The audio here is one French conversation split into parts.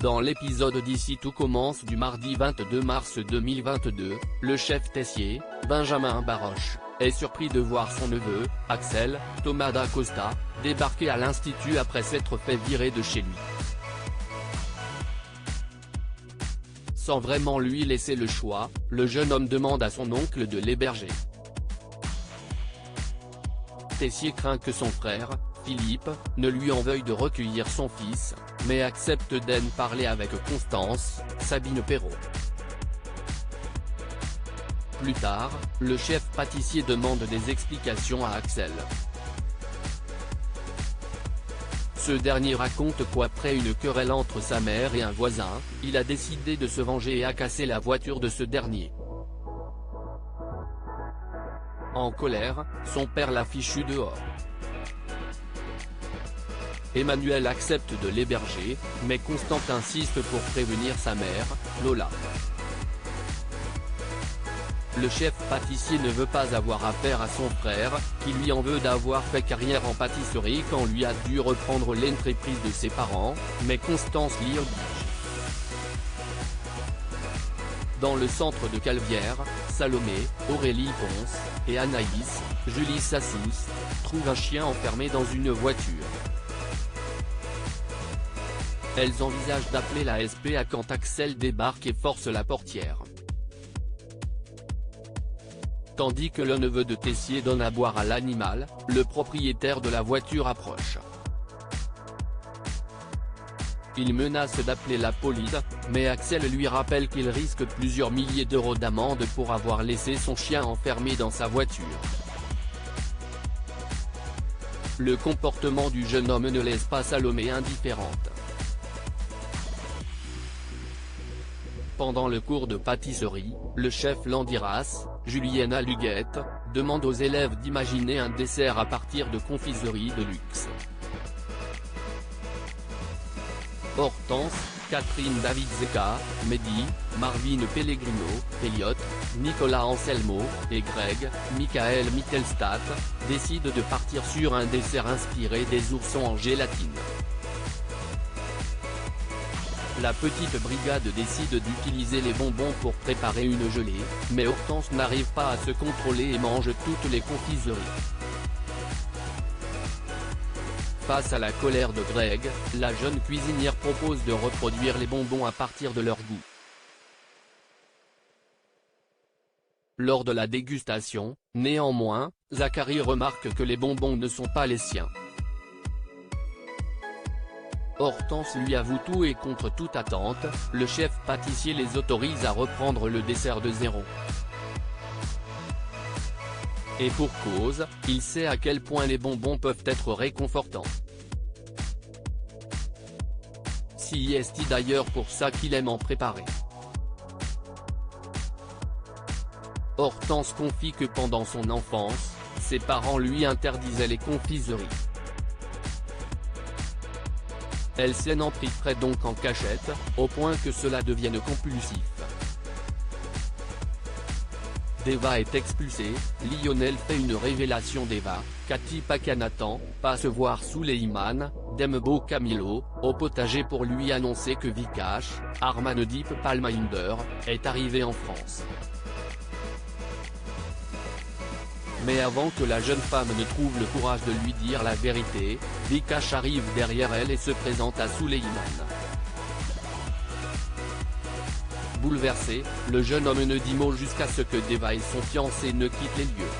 Dans l'épisode d'Ici tout commence du mardi 22 mars 2022, le chef Tessier, Benjamin Baroche, est surpris de voir son neveu, Axel, Thomas da Costa, débarquer à l'institut après s'être fait virer de chez lui. Sans vraiment lui laisser le choix, le jeune homme demande à son oncle de l'héberger. Tessier craint que son frère, Philippe, ne lui en veuille de recueillir son fils, mais accepte d'en parler avec Constance, Sabine Perrault. Plus tard, le chef pâtissier demande des explications à Axel. Ce dernier raconte qu'après une querelle entre sa mère et un voisin, il a décidé de se venger et a cassé la voiture de ce dernier. En colère, son père l'a fichu dehors. Emmanuel accepte de l'héberger, mais Constant insiste pour prévenir sa mère, Lola. Le chef pâtissier ne veut pas avoir affaire à son frère, qui lui en veut d'avoir fait carrière en pâtisserie quand lui a dû reprendre l'entreprise de ses parents, mais Constance l'y oblige. Dans le centre de Calvière, Salomé, Aurélie Ponce, et Anaïs, Julie Sassous, trouvent un chien enfermé dans une voiture. Elles envisagent d'appeler la SPA quand Axel débarque et force la portière. Tandis que le neveu de Tessier donne à boire à l'animal, le propriétaire de la voiture approche. Il menace d'appeler la police, mais Axel lui rappelle qu'il risque plusieurs milliers d'euros d'amende pour avoir laissé son chien enfermé dans sa voiture. Le comportement du jeune homme ne laisse pas Salomé indifférente. Pendant le cours de pâtisserie, le chef Landiras, Juliana Luguette, demande aux élèves d'imaginer un dessert à partir de confiseries de luxe. Hortense, Catherine David Zeka, Mehdi, Marvin Pellegrino, Elliot, Nicolas Anselmo, et Greg, Michael Mittelstadt, décident de partir sur un dessert inspiré des oursons en gélatine. La petite brigade décide d'utiliser les bonbons pour préparer une gelée, mais Hortense n'arrive pas à se contrôler et mange toutes les confiseries. Face à la colère de Greg, la jeune cuisinière propose de reproduire les bonbons à partir de leur goût. Lors de la dégustation, néanmoins, Zachary remarque que les bonbons ne sont pas les siens. Hortense lui avoue tout et contre toute attente, le chef pâtissier les autorise à reprendre le dessert de zéro. Et pour cause, il sait à quel point les bonbons peuvent être réconfortants. C'est d'ailleurs pour ça qu'il aime en préparer. Hortense confie que pendant son enfance, ses parents lui interdisaient les confiseries. Elle s'en priverait donc en cachette, au point que cela devienne compulsif. Deva est expulsée, Lionel fait une révélation d'Eva, Cathy Pakanatan, passe voir Souleyman, Dembo Camilo, au potager pour lui annoncer que Vikash, Armandeep Palmahinder, est arrivé en France. Mais avant que la jeune femme ne trouve le courage de lui dire la vérité, Vikash arrive derrière elle et se présente à Souleyman. Bouleversé, le jeune homme ne dit mot jusqu'à ce que Deva et son fiancé ne quittent les lieux.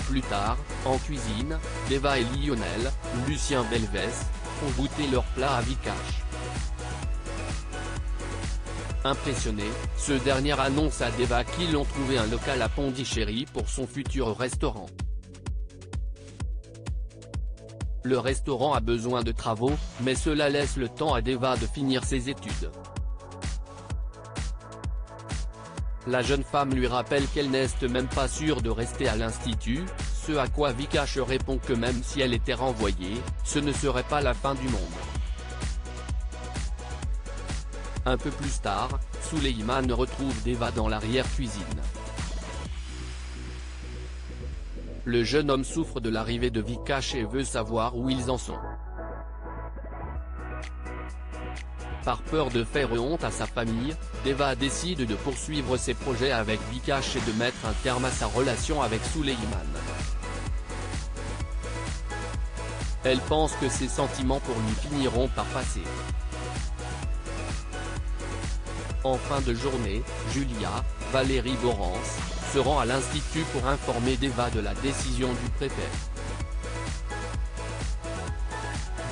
Plus tard, en cuisine, Deva et Lionel, Lucien Belvès, font goûter leur plat à Vikash. Impressionné, ce dernier annonce à Deva qu'ils ont trouvé un local à Pondichéry pour son futur restaurant. Le restaurant a besoin de travaux, mais cela laisse le temps à Deva de finir ses études. La jeune femme lui rappelle qu'elle n'est même pas sûre de rester à l'institut, ce à quoi Vikash répond que même si elle était renvoyée, ce ne serait pas la fin du monde. Un peu plus tard, Souleyman retrouve Deva dans l'arrière-cuisine. Le jeune homme souffre de l'arrivée de Vikash et veut savoir où ils en sont. Par peur de faire honte à sa famille, Deva décide de poursuivre ses projets avec Vikash et de mettre un terme à sa relation avec Suleyman. Elle pense que ses sentiments pour lui finiront par passer. En fin de journée, Julia, Valérie Borance, se rend à l'institut pour informer Deva de la décision du préfet.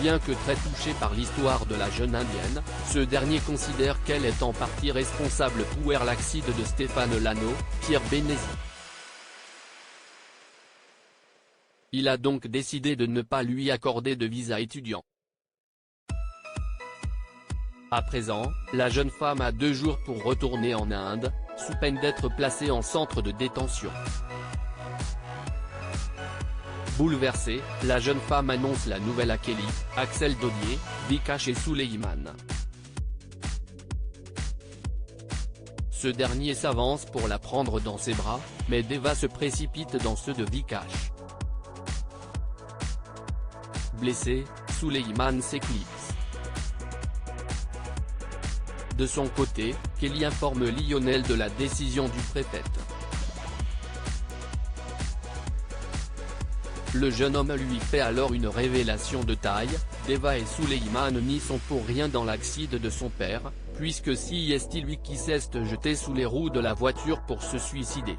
Bien que très touché par l'histoire de la jeune indienne, ce dernier considère qu'elle est en partie responsable pour l'accident de Stéphane Lano, Pierre Bénézy. Il a donc décidé de ne pas lui accorder de visa étudiant. À présent, la jeune femme a 2 jours pour retourner en Inde, sous peine d'être placée en centre de détention. Bouleversée, la jeune femme annonce la nouvelle à Kelly, Axel Dodier, Vikash et Suleyman. Ce dernier s'avance pour la prendre dans ses bras, mais Deva se précipite dans ceux de Vikash. Blessé, Suleyman s'éclipse. De son côté, Kelly informe Lionel de la décision du préfet. Le jeune homme lui fait alors une révélation de taille: Deva et Suleyman n'y sont pour rien dans l'accident de son père, puisque c'est lui qui s'est jeté sous les roues de la voiture pour se suicider.